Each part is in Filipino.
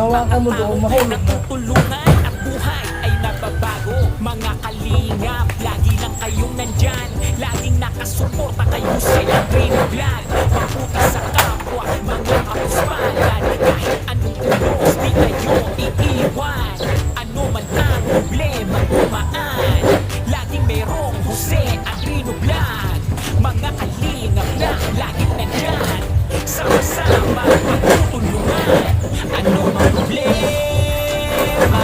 hawakan mo doon, mahulog na. Natutulungan at buhay ay nababago. Mga kalingap, lagi lang kayong nandyan. Laging nakasuporta kayo sa Ladrino Vlog. Mabuti sa kapwa, mga kapuspalan. Kahit anong ulos, di kayo iiwan. Ano man ang problema, tumaan. Laging merong Jose Ladrino Vlog. Mga kalingap na laging nandyan. Sama-sama magtutulungan. Ano mang problema,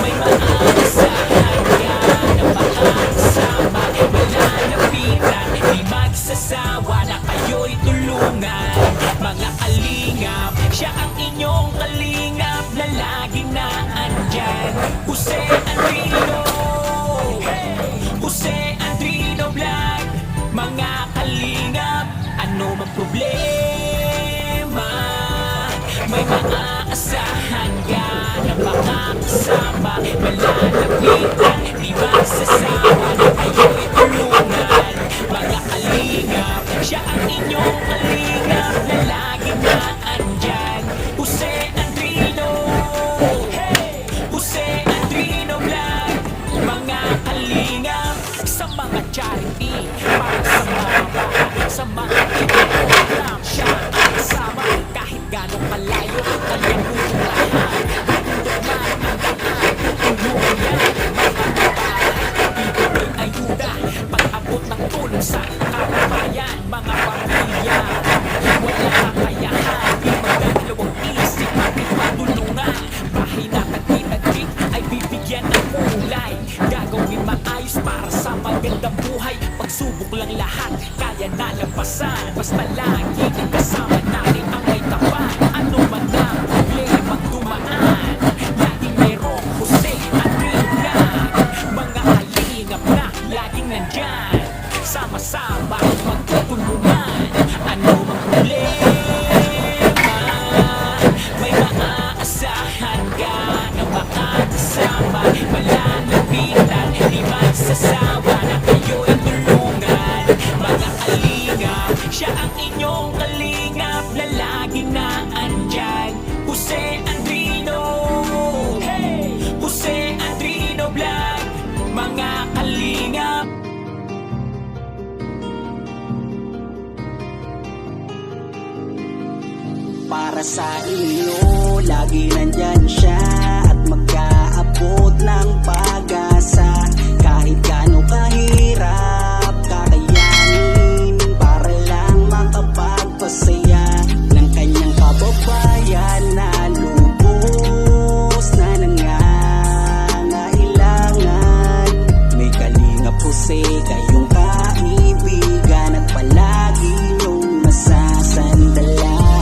may maaasahan ka na makakasama. Malalapitan, di magsasawa na kayo'y tulungan. Mga kalingap, siya ang inyong kalingap na laging naandyan. Jose Ladrino, Jose Ladrino Vlog. Mga kalingap, ano mang problema, may maaasahan ka na makakasama. Malalapitan, di magsasawa na kayo'y tulungan. Mga kalingap, siya ang inyong kalingap na laging naandyan. Jose Ladrino, Jose Ladrino Vlog. Mga kalingap, sa mga charity, para sa mga bahay, sa mga kinukulang, siya ang kasama. Kahit gano'ng kalayo, kanyang pupuntahan. Bundok man ang daan, tutulungan yan. Mga babae, bibigay ayuda, pag-abot ng tulong sa kababayan. Mga pamilya, wala kakayahan, di magdadalawang isip, bakit matulungan. Bahay na tagpi-tagpi ay bibigyan ng kulay. Gagawin maayos para sa magandang buhay. Pagsubok lang lahat, kaya nalampasan. Basta laging kasama natin ang may tapat. Ano man ang problema dumaan, laging merong Jose Ladrino Vlog. Mga kalingap na laging nandyan. Sama-sama magtutulungan. Ano mang problema, may maaasahan ka na makakasama. Malalapitan, di magsasawa na kayo'y tulungan. Mga kalingap, siya ang inyong kalingap na laging naandyan. Jose Ladrino, Jose Ladrino Vlog. Mga kalingap, para sa inyo, lagi nandyan siya at mag-aabot ng pag-asa. Kahit gaano kahirap, kakayanin para lang makapagpasaya ng kanyang kababayan na lubos na nangangailangan. May kalingap Jose, kayong kaibigan at palagi niyong masasandalan.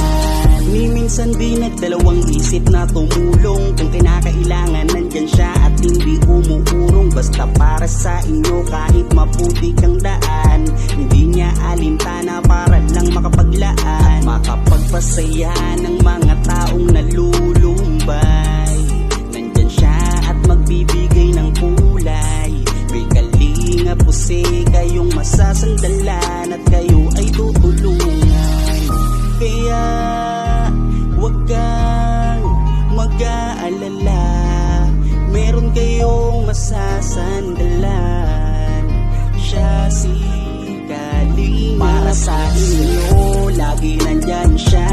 Minsan di nagdalawang isip na tumulong. Kung kinakailangan nandyan siya at hindi umuurong. Basta para sa inyo kahit maputik ang daan, hindi niya alintana para lang makapaglaan. Makapagpasaya ng mga taong nalulumbay. Nandyan siya at magbibigay ng kulay. May kalingap Jose, kayong masasandalan at kayo ay tutulungan. Kaya huwag kang mag-aalala, meron kayong masasandalan. Siya si Kalingap. Para sa inyo, lagi nandyan siya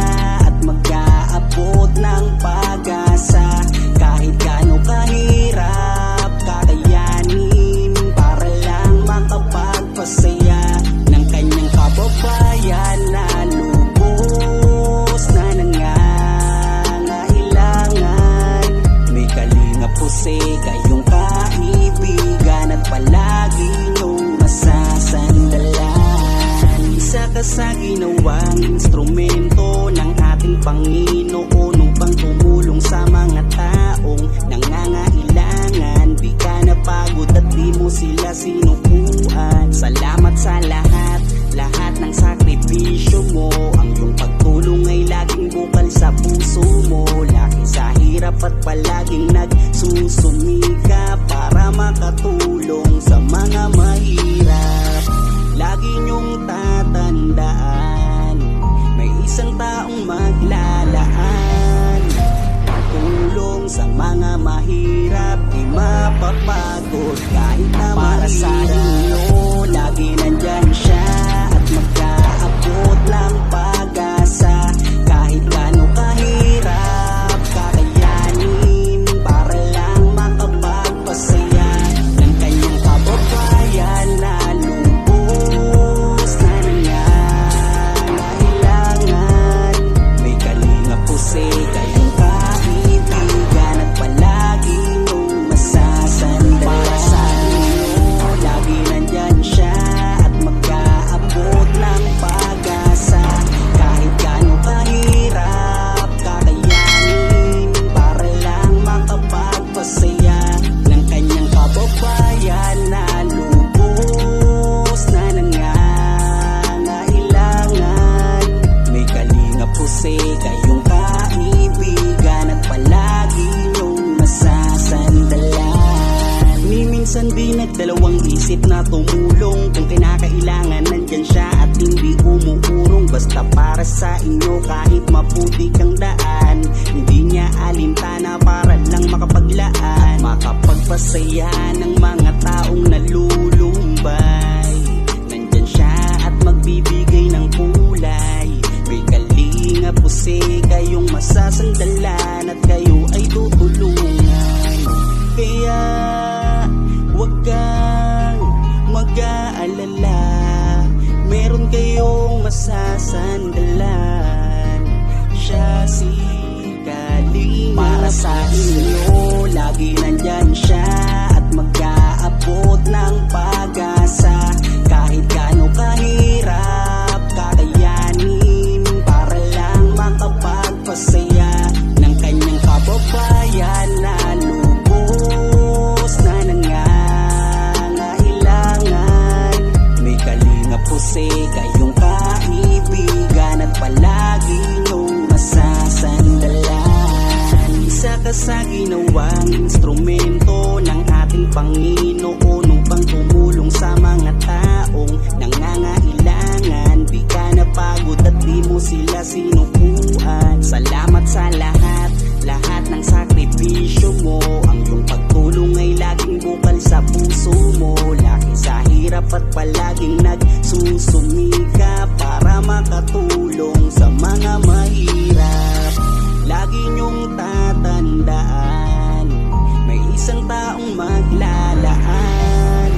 at mag-aabot ng pag-asa. Kahit gaano kahirap, kakayanin para lang makapagpasaya ng kanyang kababayan na lubos na nangangailangan. May kalingap Jose, kayong kaibigan at palagi niyong masasandalan. Isa ka sa ginawang instrumento ng ating Panginoon upang tumulong sa mga taong nangangailangan. Di ka napagod at di mo sila sinukuan. Salamat sa lahat ng sakripisyo mo. Ang iyong pagtulong ay laging bukal sa puso mo. Laki sa hirap at palaging nagsusumika para makatulong sa mga mahirap. Lagi niyong tatandaan, may isang taong maglalaan tulong sa mga mahirap, di mapapagod kahit na para sa inyo. Lagi nandyan siya at mag-aabot ng pag-asa. Kahit gaano kahirap kakayanin para lang makapagpasaya ng kanyang kababayan na lubos na nangangailangan. May kalingap po kayong kaibigan at palagi niyong masasandalan. Para sa inyo, lagi nandyan siya at mag-aabot ng pag-asa. Kahit gaano kahirap kakayanin para lang makapagpasaya ng kanyang kababayan na lubos na nangangailangan. May kalingap po kayong kaibigan at palagi niyong masasandalan. Ni minsan di nagdalawang isip na tumulong. Kung kinakailangan nandyan siya at hindi umuurong. Basta para sa inyo kahit maputik ang daan, hindi niya alintana para lang makapaglaan. Makapagpasaya ng mga taong nalulumbay. Nandyan siya at magbibigay ng kulay. May kalinga po kayong masasandalan at kayo ay tutulungan. Kaya huwag kang mag-aalala, meron kayong masasandalan. Siya si Kalinga. Para sa inyo, lagi nandyan siya at mag-aabot ng pag-asa. Kahit gaano kahirap kakayanin para lang makapagpasaya ng kanyang kababayan na lubos na nangangailangan. May kalingap po kayong kaibigan at palagi niyong masasandalan. Isa ka sa ginawang instrumento ng ating Panginoon upang tumulong sa mga taong nangangailangan. Di ka napagod at di mo sila sinukuan. Salamat sa lahat ng sakripisyo mo. Ang iyong pagtulong ay laging bukal sa puso mo. Laki sa hirap at palaging nagsusumika para makatulong sa mga mahirap. Lagi niyong tatandaan, may isang taong maglalaan.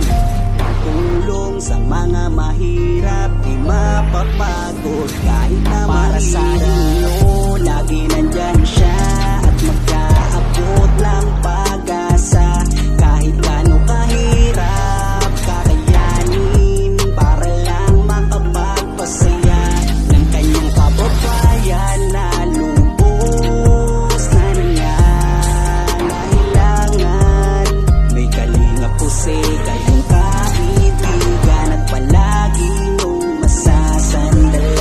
Tulong sa mga mahirap, di mapapagod kahit na para sa inyo. Lagi nandyan siya at mag-aabot ng pag-asa. Kahit gaano kahirap kakayanin para lang makapagpasaya ng kanyang kababayan na lubos na nangangailangan. May kalingap po kayong kaibigan at palagi niyong masasandalan.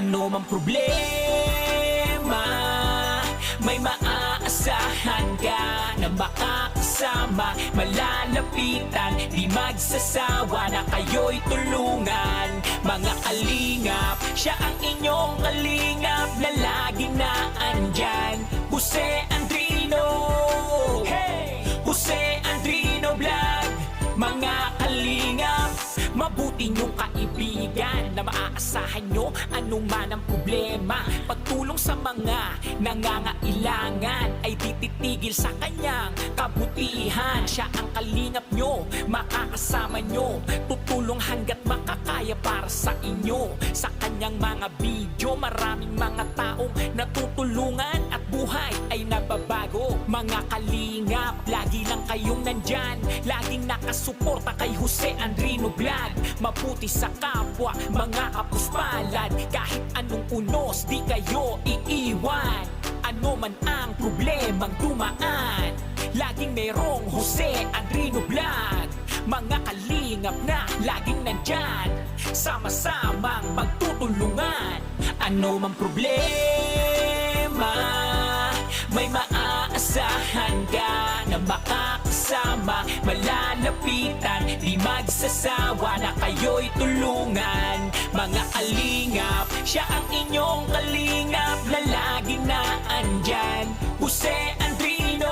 Ano mang problema, may maaasahan ka na makakasama, malalapitan, di magsasawa na kayo'y tulungan. Mga kalingap, siya ang inyong kalingap na lagi na andyan. Jose Andrino, hey! Jose Andrino Vlog. Mga kalingap, mabuti niyong kaibigan na maaasahan nyo anuman ang problema. Pagtulong sa mga nangangailangan ay tititigil sa kanyang kabutihan. Siya ang kalingap nyo, makakasama nyo, tutulong hanggat makakaya para sa inyo. Sa kanyang mga video, maraming mga taong natutulungan at buhay ay nababago. Mga kalingap, lagi lang kayong nandyan, laging nakasuporta kay Jose Andrino Vlog. Mabuti sa kapwa, mga kapuspalad, kahit ano anong unos di kayo iiwan. Ano man ang problemang dumaan, laging merong Jose Andrino Vlog. Mga kalingap na laging nandyan, sama-samang magtutulungan. Ano mang problema, may maaasahan ka na makakasama. Malalapitan, di magsasawa na kayo'y tulungan. Mga kalingap, siya ang inyong kalingap na laging naandyan. Jose Andrino,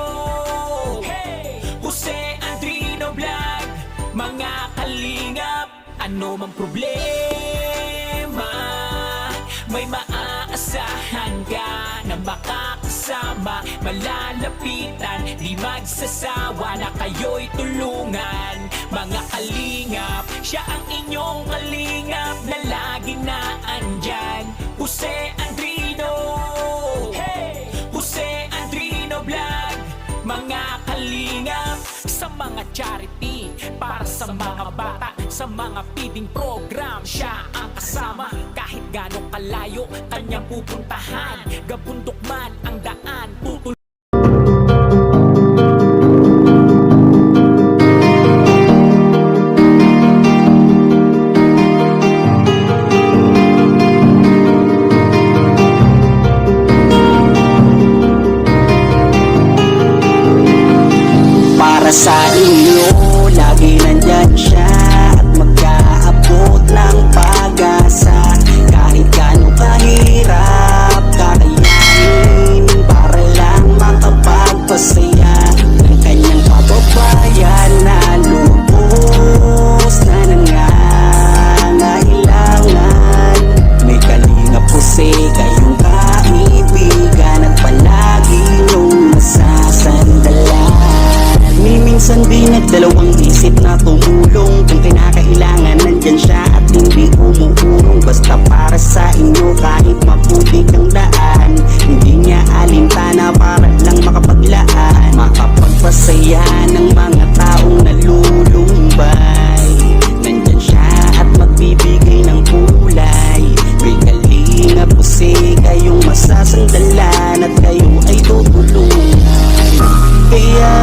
hey! Jose Andrino Vlog. Mga kalingap, ano mang problema, may maaasahan ka na makakasama. Malalapitan, di magsasawa na kayo'y tulungan. Mga kalingap, siya ang inyong kalingap na laging naandyan. Jose Andrino, hey! Jose Andrino Vlog. Mga kalingap, sa mga charity, para sa mga bata, sa mga feeding program, siya ang kasama. Kahit gano'ng kalayo, kanyang pupuntahan. Gabundok man ang daan, tutul. Para sa inyo, lagi nandyan siya at mag-aabot ng pag-asa. Kahit gaano kahirap, kakayanin para lang makapagpasaya ng kanyang kababayan na lubos na nangangailangan. May kalingap Jose, kayong kaibigan at palagi niyong masasandalan. Minsan di nagdalawang isip na tumulong. Kung kinakailangan nandyan siya at hindi umuurong. Basta para sa inyo kahit maputik ang daan, hindi niya alintana para lang makapaglaan. Makapagpasaya ng mga taong nalulumbay. Nandyan siya at magbibigay ng kulay. May kalingap Jose, kayong masasandalan at kayo ay tutulungan. Kaya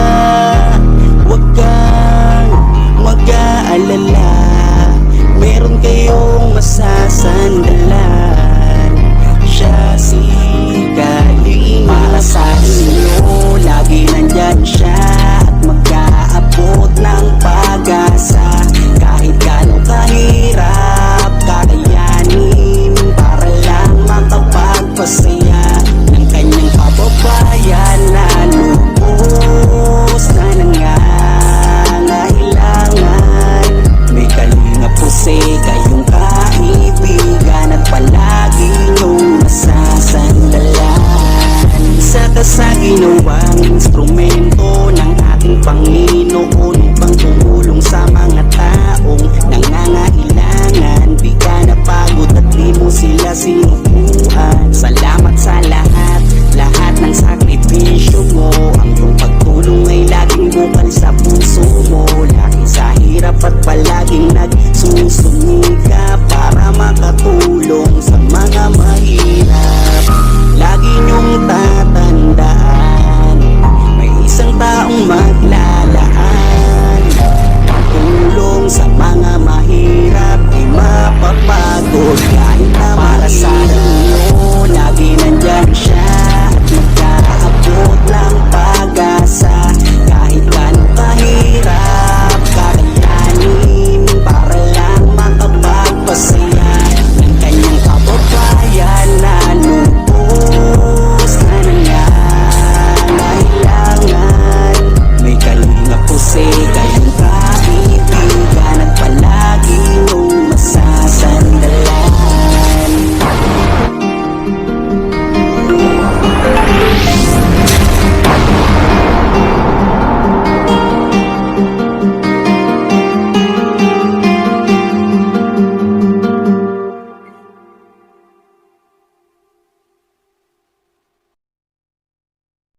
huwag kang mag-aalala, meron kayong masasandalan. Siya si Kalinga. Para sa inyo, lagi nandyan siya at mag-aabot ng pag-asa. Kahit gaano kahirap, kakayanin para lang makapagpasaya ng kanyang kababayan na lubos na nangangailangan. May kalingap Jose, kayong kaibigan at palagi niyong masasandalan. Isa ka sa ginawang instrumento ng ating Panginoon upang tumulong sa mga taong nangangailangan. Di ka napagod at di mo sila sinuko.